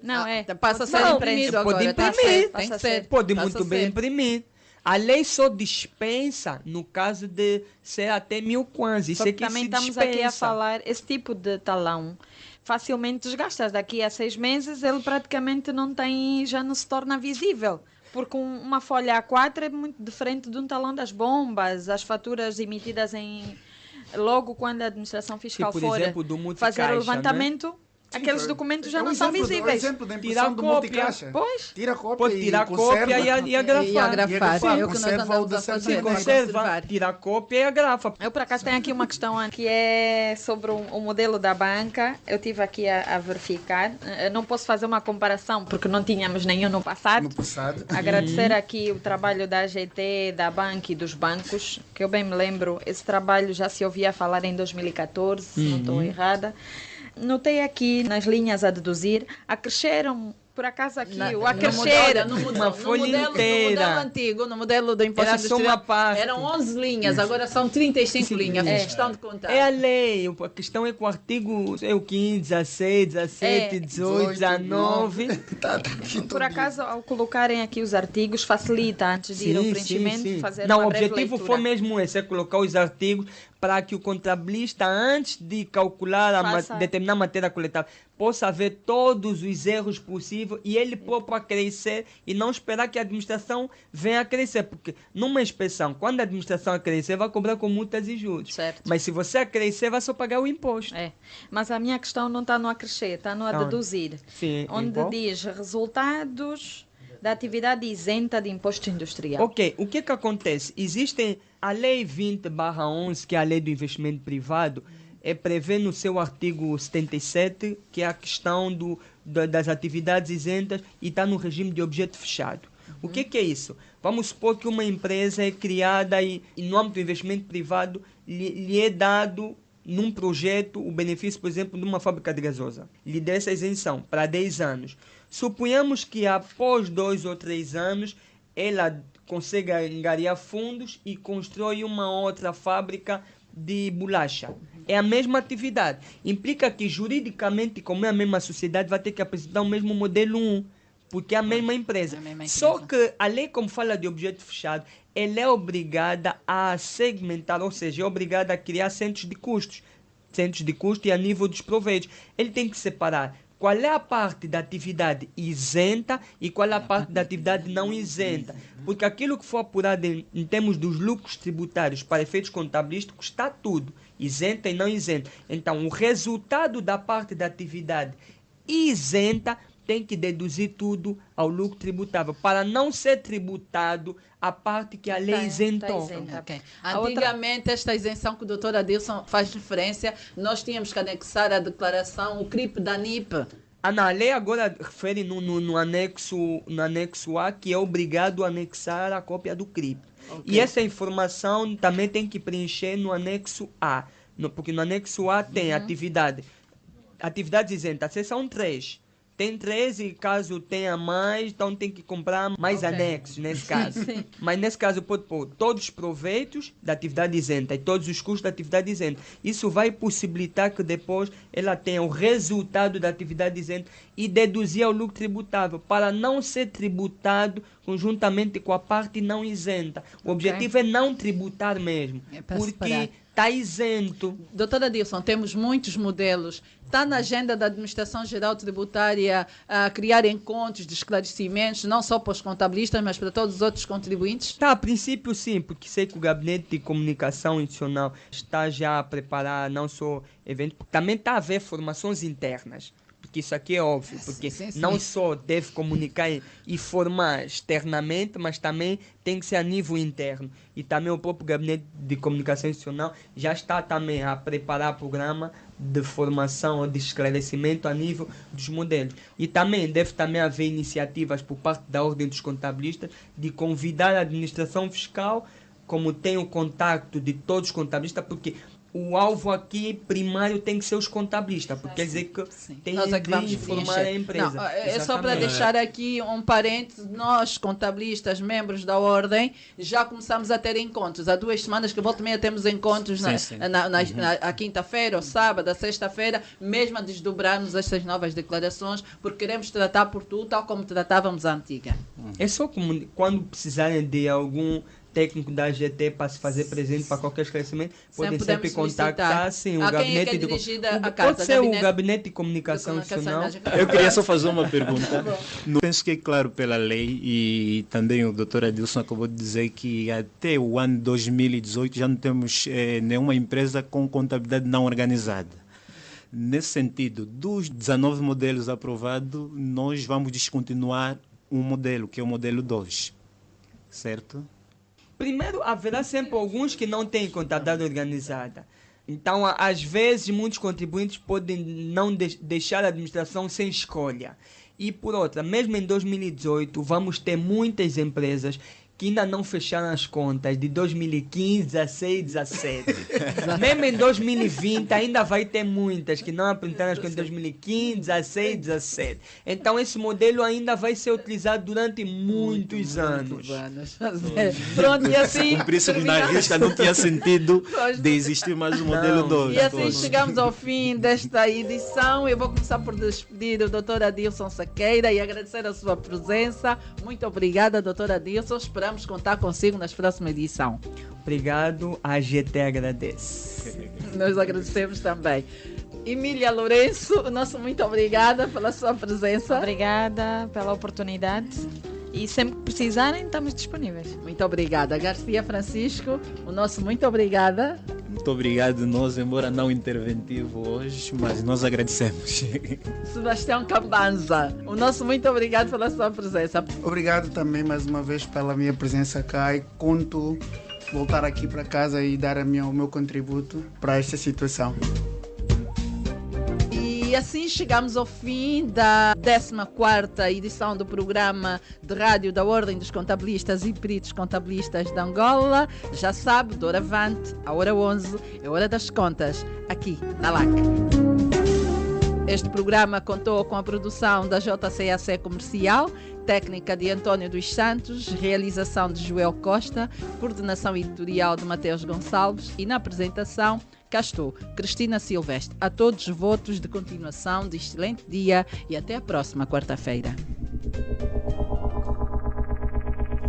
Não, passa a ser imprimido agora. Pode imprimir. Tem que ser. Pode muito bem imprimir. A lei só dispensa no caso de ser até 1.000 kwanzas. Isso é que também se estamos dispensa. aqui a falar, esse tipo de talão facilmente desgasta. Daqui a 6 meses ele praticamente não tem, já não se torna visível. Porque uma folha A4 é muito diferente de um talão das bombas, as faturas emitidas logo quando a administração fiscal por for exemplo, do fazer o levantamento. Sim, aqueles documentos já não são visíveis. O exemplo da impressão do multicaixa. Pois. Tira a cópia Pode tirar a cópia e agrafar. E agrafar. É o que nós Conserva andamos a fazer. Conserva, tira a cópia e agrafa. Eu, por acaso, tenho aqui uma questão que é sobre o modelo da banca. Eu tive aqui a verificar. Eu não posso fazer uma comparação, porque não tínhamos nenhum no passado. Agradecer aqui o trabalho da AGT, da banca e dos bancos, que eu bem me lembro, esse trabalho já se ouvia falar em 2014, se não estou errada. Notei aqui nas linhas a deduzir, acresceram, por acaso aqui, o acrescer. No modelo antigo, no modelo do imposto industrial, eram 11 linhas, agora são 35 linhas. Fiz questão de contar. É a lei, a questão é que o artigo 15, 16, 17, 18, 19... Por acaso, ao colocarem aqui os artigos, facilita antes de ir ao preenchimento, fazer uma breve leitura. Não, o objetivo foi mesmo esse, é colocar os artigos para que o contabilista, antes de calcular determinar a matéria coletável, possa ver todos os erros possíveis e ele próprio a crescer e não esperar que a administração venha a crescer. Porque numa inspeção, quando a administração a crescer, vai cobrar com multas e juros. Certo. Mas se você a crescer, vai só pagar o imposto. Mas a minha questão não está no acrescer, está no a deduzir. Sim, onde diz resultados da atividade isenta de imposto industrial. Ok, o que acontece? Existem a Lei 20/11, que é a Lei do Investimento Privado, prevê no seu artigo 77, que é a questão das atividades isentas e está no regime de objeto fechado. O que é isso? Vamos supor que uma empresa é criada e no âmbito do investimento privado lhe é dado num projeto o benefício, por exemplo, de uma fábrica de gasosa. Lhe dá essa isenção para 10 anos. Suponhamos que após 2 ou 3 anos ela consiga angariar fundos e constrói uma outra fábrica de bolacha. É a mesma atividade. Implica que juridicamente, como é a mesma sociedade, vai ter que apresentar o mesmo modelo 1, porque é a mesma empresa. Só que a lei, como fala de objeto fechado, ela é obrigada a segmentar, ou seja, é obrigada a criar centros de custos e a nível dos proveitos. Ele tem que separar qual é a parte da atividade isenta e qual é a parte da atividade não isenta. Porque aquilo que for apurado em termos dos lucros tributários para efeitos contabilísticos está tudo, isenta e não isenta. Então, o resultado da parte da atividade isenta tem que deduzir tudo ao lucro tributável, para não ser tributado a parte que a lei isentou. Okay. Antigamente, esta isenção que o doutor Adilson faz referência, nós tínhamos que anexar à declaração o CRIP da NIP. A lei agora refere no anexo A, que é obrigado a anexar a cópia do CRIP. Okay. E essa informação também tem que preencher no anexo A, porque no anexo A tem atividades isentas, seção 3. Tem 13, caso tenha mais, então tem que comprar mais anexos nesse caso. Sim. Mas nesse caso pode pôr todos os proveitos da atividade isenta e todos os custos da atividade isenta. Isso vai possibilitar que depois ela tenha o resultado da atividade isenta e deduzir ao lucro tributável, para não ser tributado conjuntamente com a parte não isenta. O objetivo é não tributar mesmo, É para porque separar. está isento. Doutora Dilson, temos muitos modelos. Está na agenda da Administração Geral Tributária a criar encontros de esclarecimentos, não só para os contabilistas, mas para todos os outros contribuintes? Tá, a princípio sim, porque sei que o Gabinete de Comunicação Institucional está já a preparar não só eventos, também está a haver formações internas. Porque isso aqui é óbvio, porque Sim. não só deve comunicar e formar externamente, mas também tem que ser a nível interno. E também o próprio Gabinete de Comunicação Institucional já está também a preparar programa de formação ou de esclarecimento a nível dos modelos. E também deve também haver iniciativas por parte da Ordem dos Contabilistas de convidar a administração fiscal, como tem o contacto de todos os contabilistas, porque o alvo aqui primário tem que ser os contabilistas, porque quer dizer que tem Nós é que vamos de informar preencher. a empresa. Não, é só para Exatamente. deixar aqui um parênteses, nós contabilistas, membros da Ordem, já começamos a ter encontros. Há 2 semanas que volta e meia temos encontros na quinta-feira, ou sábado, a sexta-feira, mesmo a desdobrarmos estas novas declarações, porque queremos tratar por tudo, tal como tratávamos a antiga. É só quando precisarem de algum técnico da AGT para se fazer presente para qualquer esclarecimento, podem sempre podemos contactar sim, o a quem é gabinete que é de dirigida a pode carta? ser o Gabinete de Comunicação Institucional. Eu queria só fazer uma pergunta. Penso que é claro pela lei, e também o doutor Adilson acabou de dizer que até o ano 2018 já não temos nenhuma empresa com contabilidade não organizada. Nesse sentido, dos 19 modelos aprovados, nós vamos descontinuar um modelo, que é o modelo 2, certo? Primeiro, haverá sempre alguns que não têm contabilidade organizada. Então, às vezes, muitos contribuintes podem não deixar a administração sem escolha. E, por outra, mesmo em 2018, vamos ter muitas empresas que ainda não fecharam as contas de 2015, 16, 17. Mesmo em 2020, ainda vai ter muitas que não apresentaram as contas de 2015, 16, 17. Então, esse modelo ainda vai ser utilizado durante muitos anos. Pronto, e assim... Cumprisse na risca, não tinha sentido de existir mais um modelo 2. E assim chegamos ao fim desta edição. Eu vou começar por despedir o Dr. Adilson Sequeira e agradecer a sua presença. Muito obrigada, Dr. Adilson. Esperamos contar consigo nas próximas edições. Obrigado, a AGT agradece. Nós agradecemos também. Emília Lourenço, o nosso muito obrigada pela sua presença. Obrigada pela oportunidade. E sempre que precisarem, estamos disponíveis. Muito obrigada. Garcia Francisco, o nosso muito obrigada. Muito obrigado, nós, embora não interventivo hoje, mas nós agradecemos. Sebastião Cambanza, o nosso muito obrigado pela sua presença. Obrigado também mais uma vez pela minha presença cá e conto voltar aqui para casa e dar o meu contributo para esta situação. E assim chegamos ao fim da 14ª edição do programa de rádio da Ordem dos Contabilistas e Peritos Contabilistas de Angola. Já sabe, doravante, a hora 11 é hora das contas, aqui na LAC. Este programa contou com a produção da JCAC Comercial, técnica de António dos Santos, realização de Joel Costa, coordenação editorial de Mateus Gonçalves e na apresentação cá estou, Cristina Silvestre. A todos votos de continuação de excelente dia e até a próxima quarta-feira.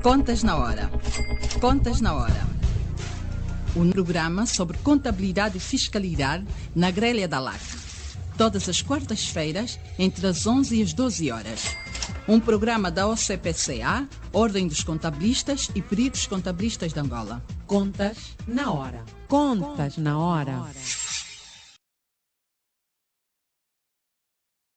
Contas na Hora. Contas na Hora. Um programa sobre contabilidade e fiscalidade na grelha da LAC. Todas as quartas-feiras, entre as 11 e as 12 horas. Um programa da OCPCA, Ordem dos Contabilistas e Peritos Contabilistas de Angola. Contas na hora. Contas na hora.